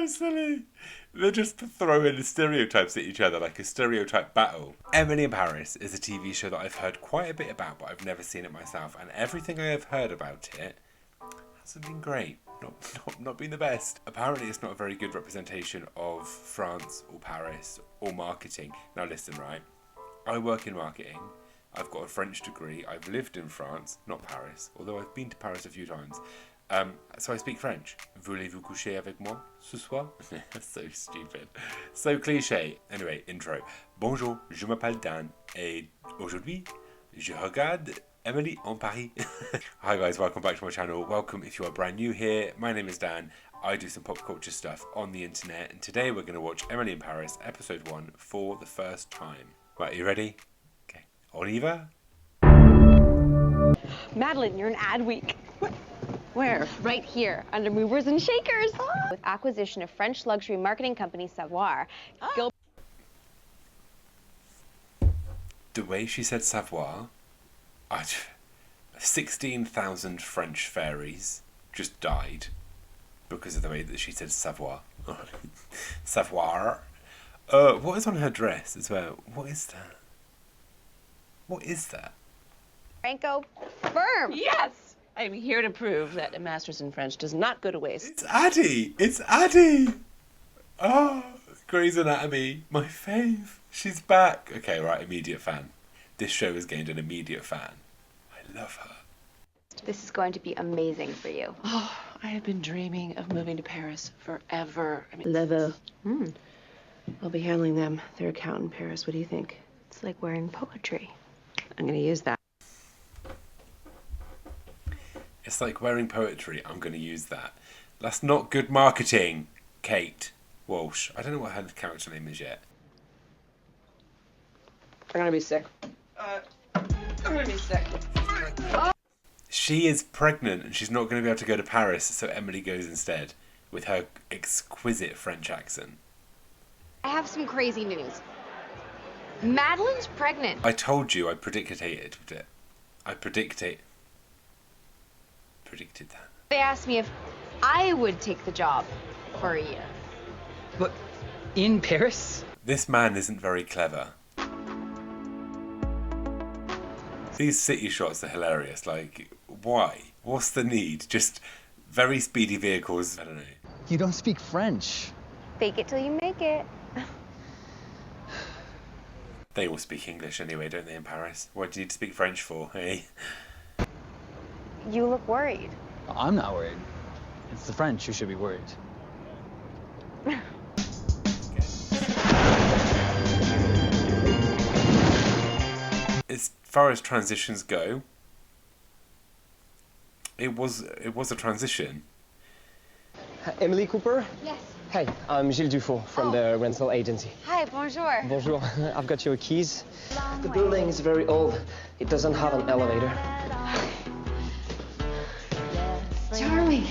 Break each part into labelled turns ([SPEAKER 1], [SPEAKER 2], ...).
[SPEAKER 1] so silly. They're just throwing the stereotypes at each other like a stereotype battle. Emily in Paris is a TV show that I've heard quite a bit about, but I've never seen it myself. And everything I have heard about it hasn't been great. Not been the best. Apparently it's not a very good representation of France or Paris or marketing. Now listen, right? I work in marketing. I've got a French degree. I've lived in France, not Paris, although I've been to Paris a few times. So I speak French. Voulez-vous coucher avec moi ce soir? So stupid. So cliché. Anyway, intro. Bonjour, je m'appelle Dan, et aujourd'hui, je regarde Emily en Paris. Hi guys, welcome back to my channel. Welcome if you are brand new here. My name is Dan. I do some pop culture stuff on the internet, and today we're going to watch Emily in Paris, episode 1, for the first time. Right, you ready? Okay. On y va?
[SPEAKER 2] Madeline, you're an ad week. Where? Right here, under Movers and Shakers. With acquisition of French luxury marketing company Savoir,
[SPEAKER 1] The way she said savoir, 16,000 French fairies just died because of the way that she said savoir. Savoir. What is on her dress as well? What is that? What is that?
[SPEAKER 2] Franco, firm.
[SPEAKER 3] Yes! I'm here to prove that a master's in French does not go to waste.
[SPEAKER 1] It's Addie! It's Addie! Oh, Grey's Anatomy, my fave. She's back. Okay, right, immediate fan. This show has gained an immediate fan. I love her.
[SPEAKER 2] This is going to be amazing for you.
[SPEAKER 3] Oh, I have been dreaming of moving to Paris forever.
[SPEAKER 2] Level.
[SPEAKER 3] I'll be handling them. Their account in Paris. What do you think?
[SPEAKER 2] It's like wearing poetry.
[SPEAKER 3] I'm going to use that.
[SPEAKER 1] It's like wearing poetry. I'm going to use that. That's not good marketing, Kate Walsh. I don't know what her character name is yet.
[SPEAKER 3] I'm going to be sick. I'm going to be sick.
[SPEAKER 1] She is pregnant and she's not going to be able to go to Paris, so Emily goes instead with her exquisite French accent.
[SPEAKER 2] I have some crazy news. Madeline's pregnant.
[SPEAKER 1] I told you I predicted it. I predicted that.
[SPEAKER 2] They asked me if I would take the job for a year.
[SPEAKER 4] But in Paris?
[SPEAKER 1] This man isn't very clever. These city shots are hilarious. Like, why? What's the need? Just very speedy vehicles. I don't know.
[SPEAKER 4] You don't speak French.
[SPEAKER 2] Fake it till you make it.
[SPEAKER 1] They all speak English anyway, don't they, in Paris? What do you need to speak French for, hey?
[SPEAKER 2] You look worried.
[SPEAKER 4] I'm not worried. It's the French who should be worried.
[SPEAKER 1] As far as transitions go, it was a transition.
[SPEAKER 5] Emily Cooper?
[SPEAKER 2] Yes.
[SPEAKER 5] Hi, I'm Gilles Dufault from the rental agency.
[SPEAKER 2] Hi, bonjour.
[SPEAKER 5] Bonjour, I've got your keys. The building is very old. It doesn't have an elevator.
[SPEAKER 2] Charming.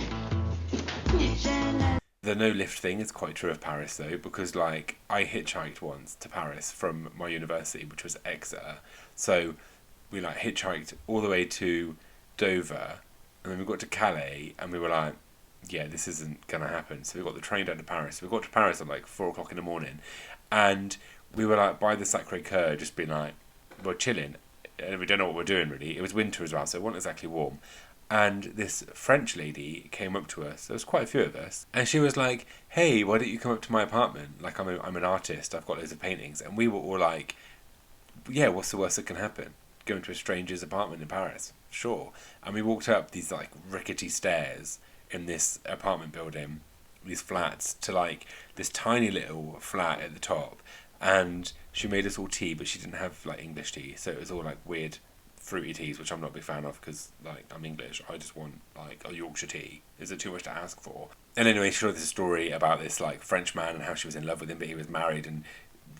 [SPEAKER 1] The no lift thing is quite true of Paris though, because like I hitchhiked once to Paris from my university, which was Exeter. So we like hitchhiked all the way to Dover, and then we got to Calais, and we were like, yeah, this isn't gonna happen. So we got the train down to Paris. We got to Paris at like 4 o'clock in the morning, and we were like by the Sacré-Cœur, just being like, we're chilling, and we don't know what we're doing really. It was winter as well, so it wasn't exactly warm. And this French lady came up to us. There was quite a few of us, and she was like, "Hey, why don't you come up to my apartment? Like, I'm an artist. I've got loads of paintings." And we were all like, "Yeah, what's the worst that can happen? Go into a stranger's apartment in Paris, sure." And we walked up these like rickety stairs in this apartment building, these flats, to like this tiny little flat at the top. And she made us all tea, but she didn't have like English tea, so it was all like weird fruity teas, which I'm not a big fan of because like I'm English. I just want like a Yorkshire tea. Is it too much to ask for? And anyway, she told this story about this like French man and how she was in love with him, but he was married, and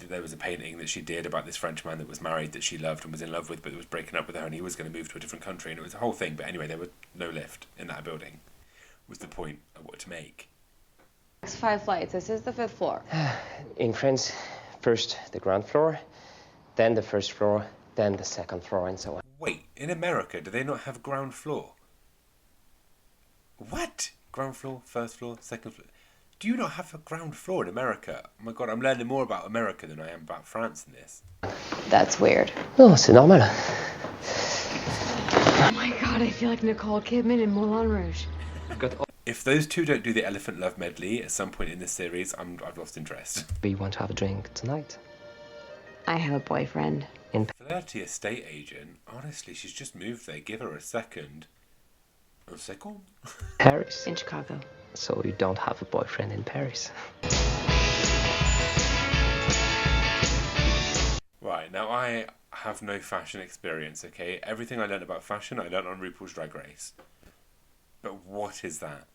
[SPEAKER 1] there was a painting that she did about this French man that was married, that she loved and was in love with, but was breaking up with her, and he was going to move to a different country, and it was a whole thing. But anyway, there was no lift in that building, was the point I wanted to make.
[SPEAKER 2] Next 5 flights. This is the 5th floor.
[SPEAKER 5] In France, first the ground floor, then the first floor, then the second floor, and so on.
[SPEAKER 1] Wait, in America, do they not have ground floor? What? Ground floor, first floor, second floor? Do you not have a ground floor in America? Oh my god, I'm learning more about America than I am about France in this.
[SPEAKER 2] That's weird.
[SPEAKER 5] Non, c'est normal.
[SPEAKER 2] Oh my god, I feel like Nicole Kidman in Moulin Rouge.
[SPEAKER 1] If those two don't do the Elephant Love medley at some point in this series, I've lost interest.
[SPEAKER 5] We want to have a drink tonight.
[SPEAKER 2] I have a boyfriend.
[SPEAKER 1] Flirty estate agent? Honestly, she's just moved there. Give her a second. A second?
[SPEAKER 5] Paris.
[SPEAKER 3] In Chicago.
[SPEAKER 5] So you don't have a boyfriend in Paris.
[SPEAKER 1] Right, now I have no fashion experience, okay? Everything I learned about fashion, I learned on RuPaul's Drag Race. But what is that?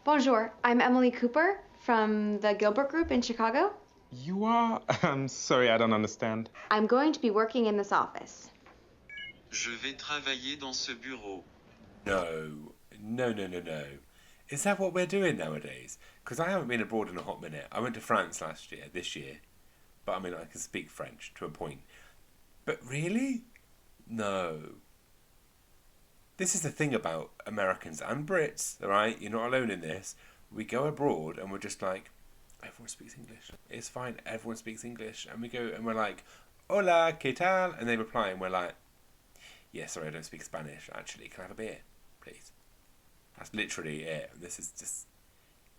[SPEAKER 2] Bonjour, I'm Emily Cooper from the Gilbert Group in Chicago.
[SPEAKER 6] You are? I'm sorry, I don't understand.
[SPEAKER 2] I'm going to be working in this office.
[SPEAKER 7] Je vais travailler dans ce bureau.
[SPEAKER 1] No. No. Is that what we're doing nowadays? Because I haven't been abroad in a hot minute. I went to France this year. But I mean, I can speak French to a point. But really? No. This is the thing about Americans and Brits, alright? You're not alone in this. We go abroad and we're just like, everyone speaks English. It's fine, everyone speaks English. And we go and we're like, hola, ¿qué tal? And they reply and we're like, yeah, sorry, I don't speak Spanish, actually. Can I have a beer, please? That's literally it. And this is just,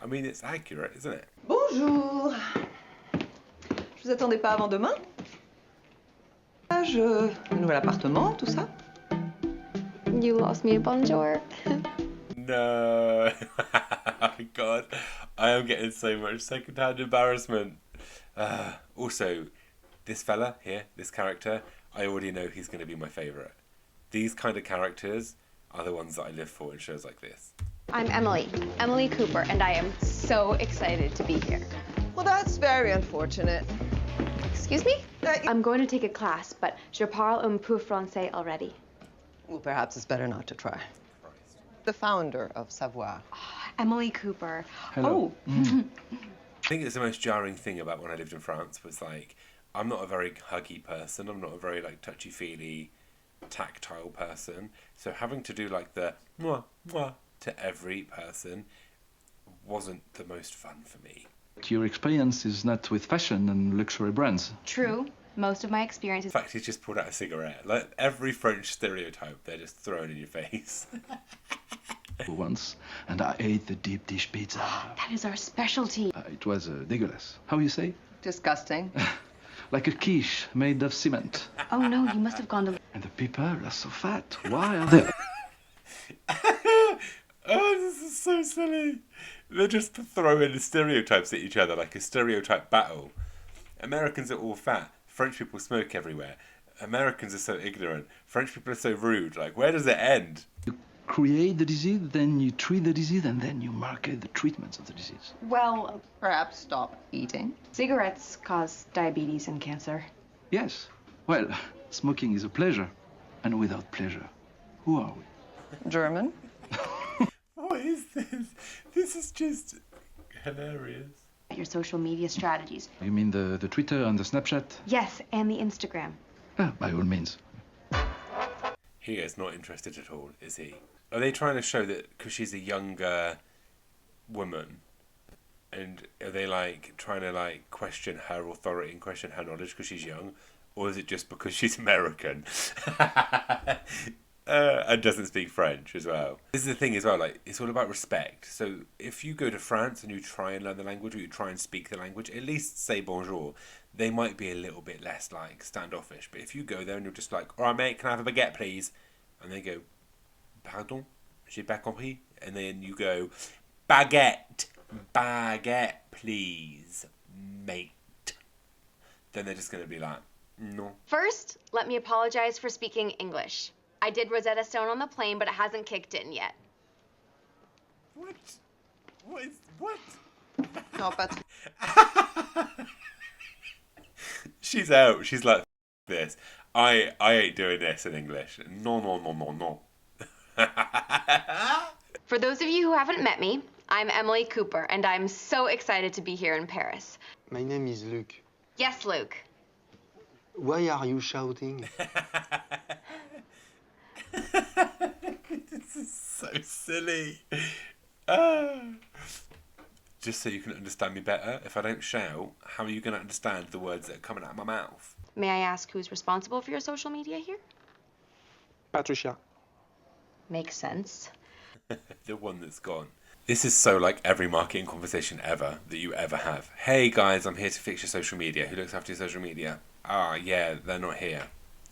[SPEAKER 1] I mean, it's accurate, isn't it?
[SPEAKER 8] Bonjour. Je vous attendais pas avant demain? Le nouvel appartement, tout ça?
[SPEAKER 2] You lost me a bonjour.
[SPEAKER 1] No. Oh my god. I am getting so much second-hand embarrassment. Also, this fella here, this character, I already know he's going to be my favourite. These kind of characters are the ones that I live for in shows like this.
[SPEAKER 2] I'm Emily Cooper, and I am so excited to be here.
[SPEAKER 8] Well, that's very unfortunate.
[SPEAKER 2] Excuse me? I'm going to take a class, but je parle un peu français already.
[SPEAKER 8] Well, perhaps it's better not to try. The founder of Savoir.
[SPEAKER 2] Emily Cooper.
[SPEAKER 4] Hello.
[SPEAKER 2] Oh.
[SPEAKER 1] I think it's the most jarring thing about when I lived in France was like, I'm not a very huggy person. I'm not a very like touchy-feely, tactile person. So having to do like the mwah, mwah to every person wasn't the most fun for me.
[SPEAKER 9] Your experience is not with fashion and luxury brands.
[SPEAKER 2] True. Most of my experience
[SPEAKER 1] In
[SPEAKER 2] is...
[SPEAKER 1] fact, he's just pulled out a cigarette. Like every French stereotype, they're just thrown in your face.
[SPEAKER 9] Once, and I ate the deep dish pizza.
[SPEAKER 2] That is our specialty.
[SPEAKER 9] It was dégueulasse. How you say?
[SPEAKER 8] Disgusting.
[SPEAKER 9] Like a quiche made of cement.
[SPEAKER 2] Oh no, you must have gone to...
[SPEAKER 9] And the people are so fat. Why are they?
[SPEAKER 1] Oh, this is so silly. They're just throwing the stereotypes at each other like a stereotype battle. Americans are all fat. French people smoke everywhere. Americans are so ignorant. French people are so rude. Like, where does it end?
[SPEAKER 9] You create the disease, then you treat the disease, and then you market the treatments of the disease.
[SPEAKER 2] Well,
[SPEAKER 8] Perhaps stop eating.
[SPEAKER 2] cigarettes cause diabetes and cancer.
[SPEAKER 9] Yes. Well, smoking is a pleasure, and without pleasure, who are we?
[SPEAKER 8] German.
[SPEAKER 1] What is this? This is just hilarious.
[SPEAKER 2] Your social media strategies.
[SPEAKER 9] You mean the Twitter and the Snapchat?
[SPEAKER 2] Yes, and the Instagram.
[SPEAKER 9] Ah, by all means.
[SPEAKER 1] He is not interested at all, is he? Are they trying to show that because she's a younger woman, and are they like trying to like question her authority and question her knowledge because she's young, or is it just because she's American and doesn't speak French as well? This is the thing as well. Like, it's all about respect. So if you go to France and you try and learn the language, or you try and speak the language, at least say bonjour. They might be a little bit less like standoffish. But if you go there and you're just like, all right, mate, can I have a baguette, please? And they go, pardon, j'ai pas compris. And then you go, baguette, please, mate. Then they're just going to be like, no.
[SPEAKER 2] First, let me apologize for speaking English. I did Rosetta Stone on the plane, but it hasn't kicked in yet.
[SPEAKER 1] What? What?
[SPEAKER 8] No, but
[SPEAKER 1] She's out. She's like, this. I ain't doing this in English. No.
[SPEAKER 2] For those of you who haven't met me, I'm Emily Cooper, and I'm so excited to be here in Paris.
[SPEAKER 10] My name is Luke.
[SPEAKER 2] Yes, Luke.
[SPEAKER 10] Why are you shouting?
[SPEAKER 1] This is so silly. just so you can understand me better. If I don't shout, how are you going to understand the words that are coming out of my mouth?
[SPEAKER 2] May I ask who's responsible for your social media here?
[SPEAKER 6] Patricia.
[SPEAKER 2] Makes sense.
[SPEAKER 1] The one that's gone. This is so like every marketing conversation ever that you ever have. Hey guys, I'm here to fix your social media. Who looks after your social media? Ah, yeah, they're not here.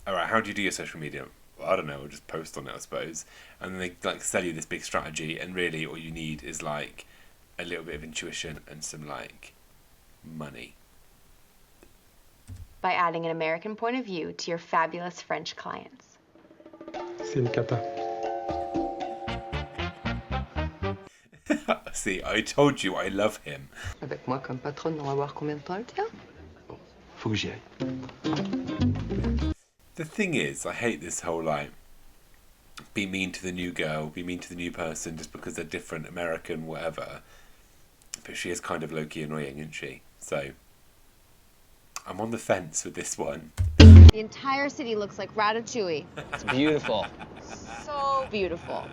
[SPEAKER 1] Alright, how do you do your social media? Well, I don't know, we'll just post on it, I suppose. And then they like sell you this big strategy, and really all you need is like a little bit of intuition and some like money.
[SPEAKER 2] By adding an American point of view to your fabulous French clients.
[SPEAKER 6] C'est une cata.
[SPEAKER 1] See, I told you I love him.
[SPEAKER 8] Avec moi comme patronne, on va voir combien de temps elle tient.
[SPEAKER 9] Faut que j'y aille.
[SPEAKER 1] The thing is, I hate this whole like be mean to the new girl, be mean to the new person just because they're different, American, whatever. But she is kind of low-key annoying, isn't she? So I'm on the fence with this one.
[SPEAKER 2] The entire city looks like Ratatouille.
[SPEAKER 4] It's beautiful.
[SPEAKER 2] So beautiful.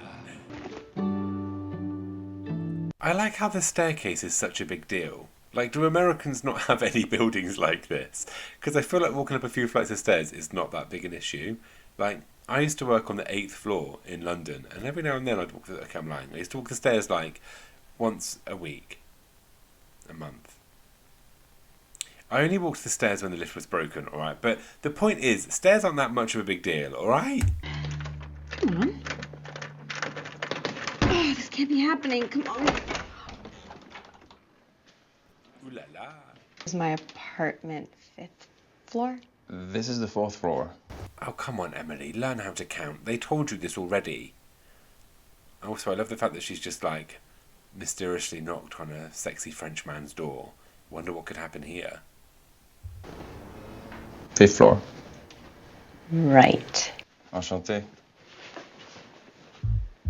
[SPEAKER 1] I like how the staircase is such a big deal. Like, do Americans not have any buildings like this? Because I feel like walking up a few flights of stairs is not that big an issue. Like, I used to work on the 8th floor in London, and every now and then I'd walk the... Okay, I'm lying. I used to walk the stairs, like, once a week. A month. I only walked the stairs when the lift was broken, alright? But the point is, stairs aren't that much of a big deal, alright?
[SPEAKER 2] Come on. Oh, this can't be happening. Come on.
[SPEAKER 1] Ooh la la.
[SPEAKER 2] Is my apartment 5th floor?
[SPEAKER 4] This is the 4th floor.
[SPEAKER 1] Oh, come on, Emily. Learn how to count. They told you this already. Also, I love the fact that she's just, like, mysteriously knocked on a sexy French man's door. Wonder what could happen here.
[SPEAKER 4] 5th floor.
[SPEAKER 2] Right.
[SPEAKER 4] Enchanté.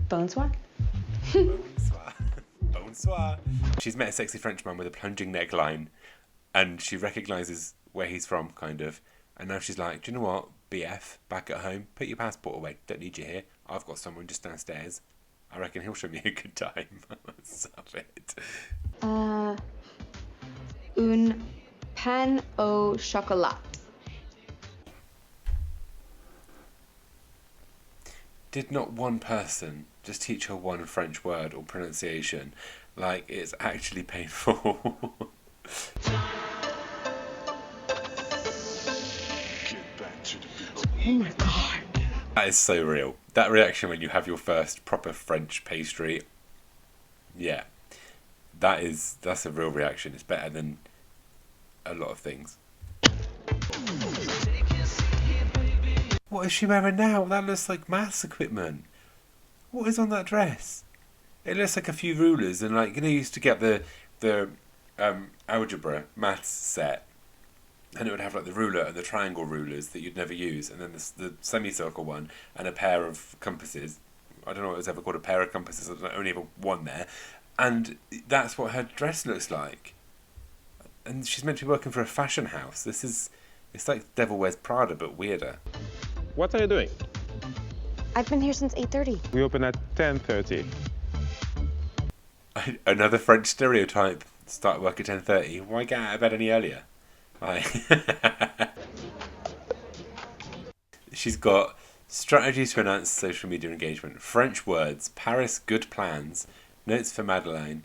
[SPEAKER 2] Bonsoir.
[SPEAKER 1] Bonsoir. Bonsoir. She's met a sexy French man with a plunging neckline, and she recognises where he's from, kind of. And now she's like, do you know what, BF, back at home, put your passport away. Don't need you here. I've got someone just downstairs. I reckon he'll show me a good time. Stop it.
[SPEAKER 2] Un pain au chocolat.
[SPEAKER 1] Did not one person just teach her one French word or pronunciation? Like, it's actually painful.
[SPEAKER 3] Oh my god.
[SPEAKER 1] That is so real. That reaction when you have your first proper French pastry. Yeah. That's a real reaction. It's better than a lot of things. What is she wearing now? That looks like maths equipment. What is on that dress? It looks like a few rulers and like, you know, you used to get the algebra maths set, and it would have like the ruler and the triangle rulers that you'd never use, and then the semicircle one and a pair of compasses. I don't know what it was ever called, a pair of compasses. I only ever one there, and that's what her dress looks like. And she's meant to be working for a fashion house. It's like Devil Wears Prada but weirder.
[SPEAKER 6] What are you doing?
[SPEAKER 2] I've been here since 8:30.
[SPEAKER 6] We open at 10:30.
[SPEAKER 1] Another French stereotype. Start work at 10:30. Why get out of bed any earlier? Like, she's got strategies to enhance social media engagement, French words, Paris good plans, notes for Madeleine,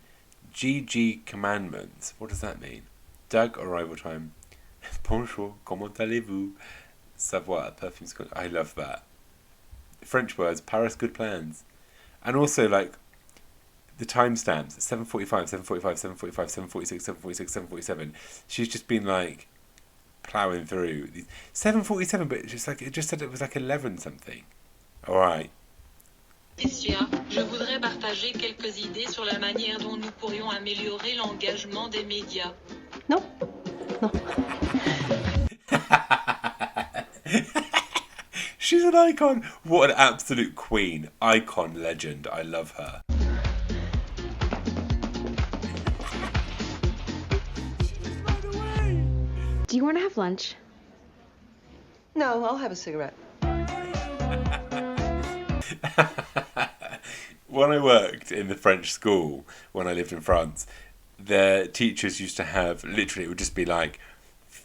[SPEAKER 1] GG commandments. What does that mean? Doug arrival time. Bonjour, comment allez-vous? Savoir, perfume school. I love that. French words, Paris good plans. And also like the timestamps, 7:45, 7:45, 7:45, 7:46, 7:46, 7:47. She's just been like ploughing through these 7:47, but just like it just said it was like 11 something. All right.
[SPEAKER 11] Patricia, je voudrais partager quelques idées sur la manière dont nous pourrions améliorer l'engagement des médias.
[SPEAKER 3] No. No.
[SPEAKER 1] She's an icon. What an absolute queen. Icon legend. I love her.
[SPEAKER 2] Do you want to have lunch?
[SPEAKER 8] No, I'll have a cigarette.
[SPEAKER 1] When I worked in the French school, when I lived in France, the teachers used to have, literally, it would just be like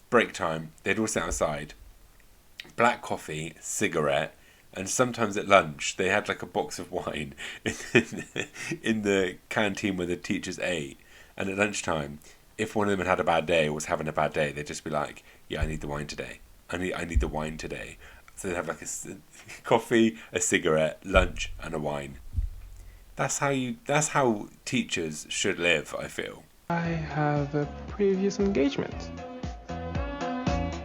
[SPEAKER 1] break time. They'd all sit outside, black coffee, cigarette, and sometimes at lunch they had like a box of wine in the canteen where the teachers ate. And at lunchtime, if one of them had had a bad day or was having a bad day, they'd just be like, "Yeah, I need the wine today. I need the wine today." So they'd have like a coffee, a cigarette, lunch, and a wine. That's how teachers should live, I feel.
[SPEAKER 6] I have a previous engagement.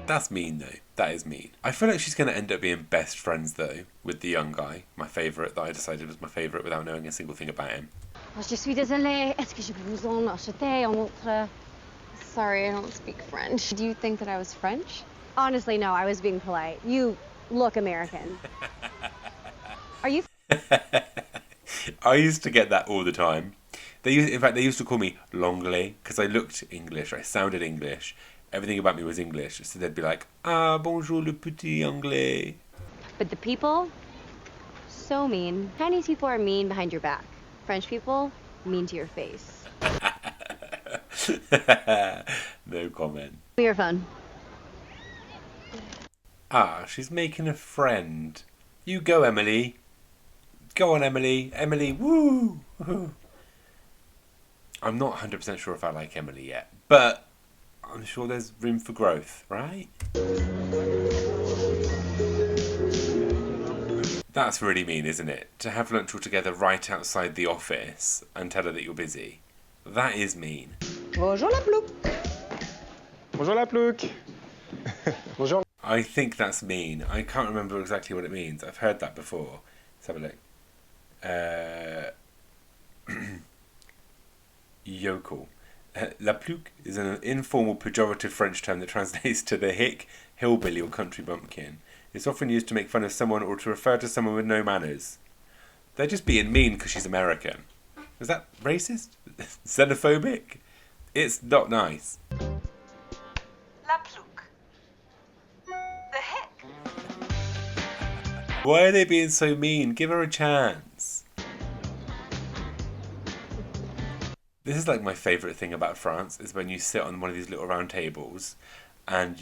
[SPEAKER 1] That's mean, though. That is mean. I feel like she's going to end up being best friends, though, with the young guy, my favourite, that I decided was my favourite without knowing a single thing about him.
[SPEAKER 2] Je suis désolée. Est-ce que je peux vous en acheter un autre? Sorry, I don't speak French. Do you think that I was French? Honestly, no, I was being polite. You look American. Are you?
[SPEAKER 1] I used to get that all the time. They used to call me Longley because I looked English. I sounded English. Everything about me was English. So they'd be like, "Ah, bonjour le petit anglais."
[SPEAKER 2] But the people, so mean. Chinese people are mean behind your back. French people, mean to your face.
[SPEAKER 1] No comment.
[SPEAKER 2] Your phone.
[SPEAKER 1] Ah, she's making a friend. You go, Emily. Go on, Emily. Emily, woo! I'm not 100% sure if I like Emily yet, but I'm sure there's room for growth, right? That's really mean, isn't it? To have lunch all together right outside the office and tell her that you're busy. That is mean.
[SPEAKER 8] Bonjour la plouc.
[SPEAKER 6] Bonjour la plouc. Bonjour.
[SPEAKER 1] I think that's mean. I can't remember exactly what it means. I've heard that before. Let's have a look. Yokel. La plouc is an informal pejorative French term that translates to the hick, hillbilly or country bumpkin. It's often used to make fun of someone or to refer to someone with no manners. They're just being mean because she's American. Is that racist? Xenophobic? It's not nice.
[SPEAKER 11] La plouc. The heck?
[SPEAKER 1] Why are they being so mean? Give her a chance. This is like my favourite thing about France, is when you sit on one of these little round tables and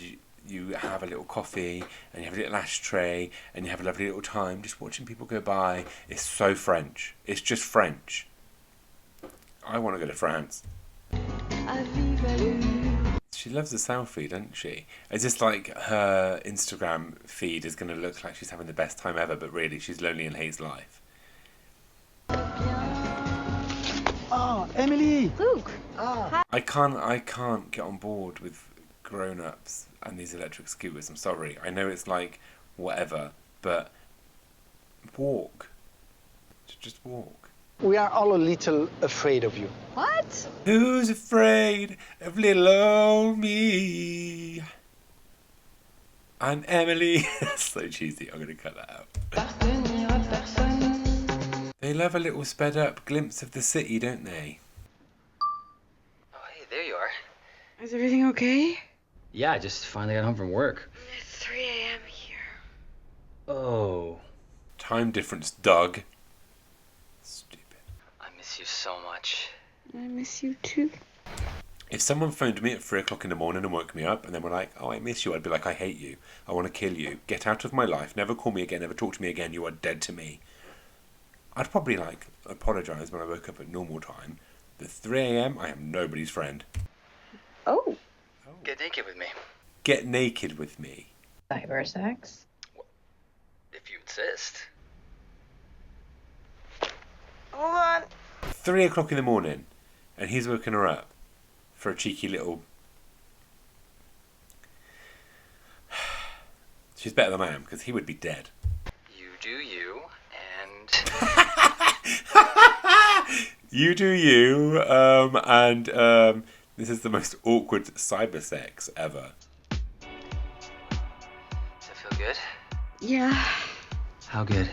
[SPEAKER 1] you have a little coffee and you have a little ashtray and you have a lovely little time just watching people go by. It's so French. It's just French. I want to go to France. She loves a selfie, doesn't she? It's just like her Instagram feed is going to look like she's having the best time ever, but really she's lonely and hates life.
[SPEAKER 10] Ah, Emily!
[SPEAKER 2] Luke!
[SPEAKER 1] I can't get on board with grown-ups and these electric scooters. I'm sorry. I know it's like whatever, but walk. Just walk.
[SPEAKER 10] We are all a little afraid of you.
[SPEAKER 2] What?
[SPEAKER 1] Who's afraid of little old me? I'm Emily. That's so cheesy. I'm going to cut that out. They love a little sped up glimpse of the city, don't they?
[SPEAKER 4] Oh, hey, there you are.
[SPEAKER 3] Is everything okay?
[SPEAKER 4] Yeah, I just finally got home from work.
[SPEAKER 3] It's 3 a.m. here.
[SPEAKER 4] Oh.
[SPEAKER 1] Time difference, Doug. Stupid.
[SPEAKER 4] I miss you so much.
[SPEAKER 3] I miss you too.
[SPEAKER 1] If someone phoned me at 3 o'clock in the morning and woke me up and then were like, "Oh, I miss you," I'd be like, "I hate you. I want to kill you. Get out of my life. Never call me again. Never talk to me again. You are dead to me." I'd probably apologise when I woke up at normal time. But 3 a.m, I am nobody's friend.
[SPEAKER 3] Oh.
[SPEAKER 4] Get naked with me.
[SPEAKER 1] Get naked with me.
[SPEAKER 3] Cyber sex?
[SPEAKER 4] If you insist.
[SPEAKER 3] Hold on.
[SPEAKER 1] 3 o'clock in the morning, and he's woken her up for a cheeky little... She's better than I am, because he would be dead.
[SPEAKER 4] You do you, and...
[SPEAKER 1] You do you, and this is the most awkward cyber sex ever.
[SPEAKER 4] Does that feel good?
[SPEAKER 3] Yeah.
[SPEAKER 4] How good?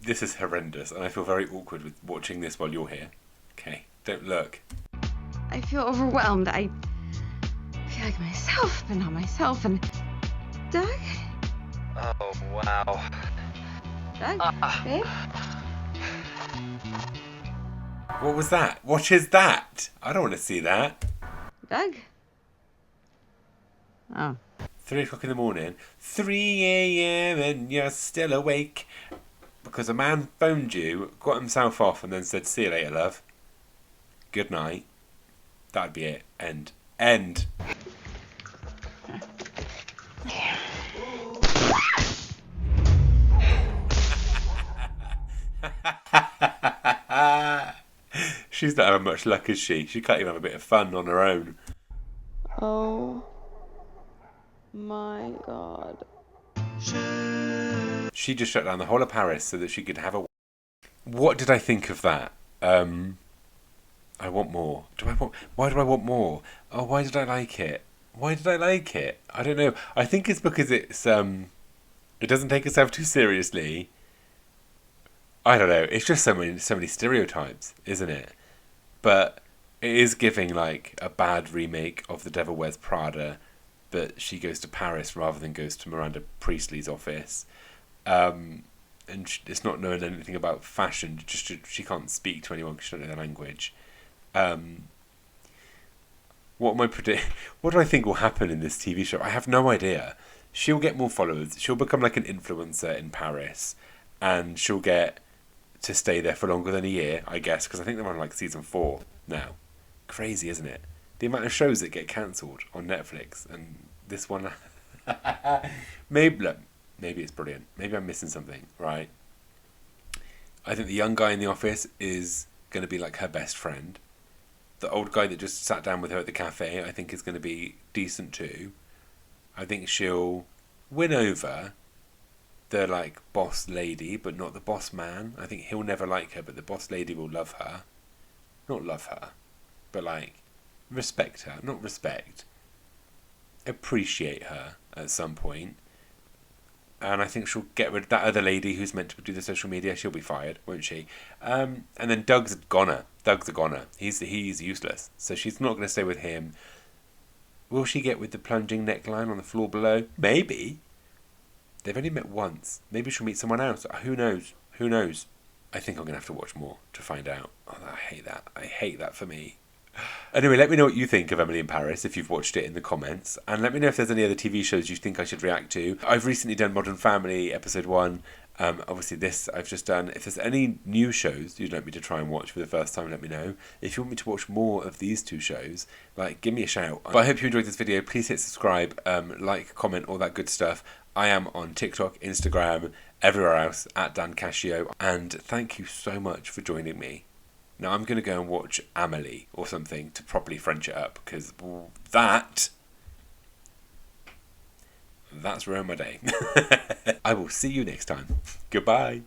[SPEAKER 1] This is horrendous, and I feel very awkward with watching this while you're here. Okay, don't look.
[SPEAKER 3] I feel overwhelmed. I feel like myself, but not myself. And Doug?
[SPEAKER 4] Oh, wow.
[SPEAKER 3] Doug? Babe?
[SPEAKER 1] What was that? What is that? I don't want to see that.
[SPEAKER 3] Doug? Oh.
[SPEAKER 1] 3 o'clock in the morning. 3 a.m. and you're still awake. Because a man phoned you, got himself off, and then said, see you later, love. Good night. That'd be it. End. End. She's not having much luck, is she? She can't even have a bit of fun on her own.
[SPEAKER 2] Oh my God.
[SPEAKER 1] She just shut down the whole of Paris so that she could have a... What did I think of that? I want more. Why do I want more? Oh, why did I like it? Why did I like it? I don't know. I think it's because it's it doesn't take itself too seriously. I don't know. It's just so many stereotypes, isn't it? But it is giving like a bad remake of The Devil Wears Prada, but she goes to Paris rather than goes to Miranda Priestley's office. And it's not knowing anything about fashion. Just she can't speak to anyone because she doesn't know their language. What do I think will happen in this TV show? I have no idea. She'll get more followers. She'll become like an influencer in Paris, and she'll get to stay there for longer than a year, I guess, because I think they're on like season 4 now. Crazy, isn't it? The amount of shows that get cancelled on Netflix, and this one, maybe it's brilliant. Maybe I'm missing something, right? I think the young guy in the office is going to be like her best friend. The old guy that just sat down with her at the cafe, I think is going to be decent too. I think she'll win over the like boss lady, but not the boss man. I think he'll never like her, but the boss lady will love her. Not love her, but like respect her. Not respect. Appreciate her at some point. And I think she'll get rid of that other lady who's meant to do the social media. She'll be fired, won't she? And then Doug's a goner. He's useless. So she's not going to stay with him. Will she get with the plunging neckline on the floor below? Maybe. They've only met once. Maybe she'll meet someone else. Who knows? Who knows? I think I'm going to have to watch more to find out. Oh, I hate that. I hate that for me. Anyway, let me know what you think of Emily in Paris if you've watched it in the comments. And let me know if there's any other TV shows you think I should react to. I've recently done Modern Family episode 1. Obviously this I've just done. If there's any new shows you'd like me to try and watch for the first time, let me know. If you want me to watch more of these 2 shows, like, give me a shout. But I hope you enjoyed this video. Please hit subscribe, like, comment, all that good stuff. I am on TikTok, Instagram, everywhere else at Dan Cascio. And thank you so much for joining me. Now I'm going to go and watch Amélie or something to properly French it up, because that's ruined my day. I will see you next time. Goodbye.